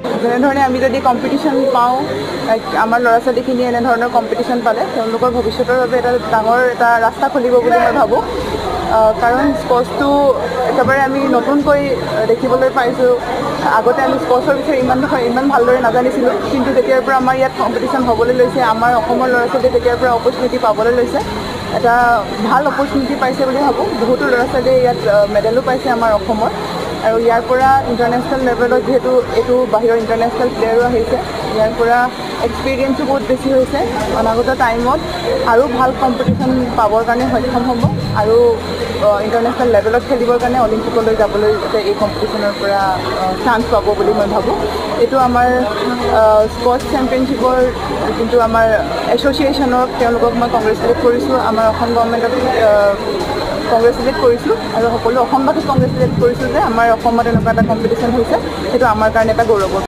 যেনেধৰণে আমি যদি কম্পিটিশ্যন পাওঁ, আমাৰ ল'ৰা ছোৱালীখিনিয়ে এনেধৰণৰ কম্পিটিশ্যন পালে তেওঁলোকৰ ভৱিষ্যতৰ বাবে ডাঙৰ এটা ৰাস্তা খুলিব বুলি মই ভাবোঁ। কাৰণ স্পৰ্টছটো একেবাৰে আমি নতুনকৈ দেখিবলৈ পাইছোঁ। আগতে আমি স্পৰ্টছৰ বিষয়ে ইমান ভালদৰে নাজানিছিলোঁ, কিন্তু যেতিয়াৰ পৰা আমাৰ ইয়াত কম্পিটিশ্যন হ'বলৈ লৈছে, আমাৰ অসমৰ ল'ৰা ছোৱালীয়ে তেতিয়াৰ পৰা অপৰচুনিটি পাবলৈ লৈছে, এটা ভাল অপৰচুনিটি পাইছে বুলি ভাবোঁ। বহুতো ল'ৰা ছোৱালীয়ে ইয়াত মেডেলো পাইছে আমাৰ অসমৰ, আৰু ইয়াৰ পৰা ইণ্টাৰনেশ্যনেল লেভেলত যিহেতু এইটো বাহিৰৰ ইণ্টাৰনেশ্যনেল প্লেয়াৰো আহিছে, ইয়াৰ পৰা এক্সপিৰিয়েঞ্চো বহুত বেছি হৈছে। অনাগত টাইমত আৰু ভাল কম্পিটিশ্যন পাবৰ কাৰণে সক্ষম হ'ব, আৰু ইণ্টাৰনেশ্যনেল লেভেলত খেলিবৰ কাৰণে অলিম্পিকলৈ যাবলৈ যাতে এই কম্পিটিশ্যনৰ পৰা চান্স পাব বুলি মই ভাবোঁ। এইটো আমাৰ স্পৰ্টছ চেম্পিয়নশ্বিপৰ যোনটো আমাৰ এছ'চিয়েশ্যনক, তেওঁলোকক মই কংগ্ৰেচুলেট কৰিছোঁ। আমাৰ অসম গভৰ্ণমেণ্টক কংগ্ৰেচুলেট কৰিছোঁ, আৰু সকলো অসমবাসীক কংগ্ৰেচুলেট কৰিছোঁ যে আমাৰ অসমত এনেকুৱা এটা কম্পিটিশ্যন হৈছে, সেইটো আমাৰ কাৰণে এটা গৌৰৱৰ।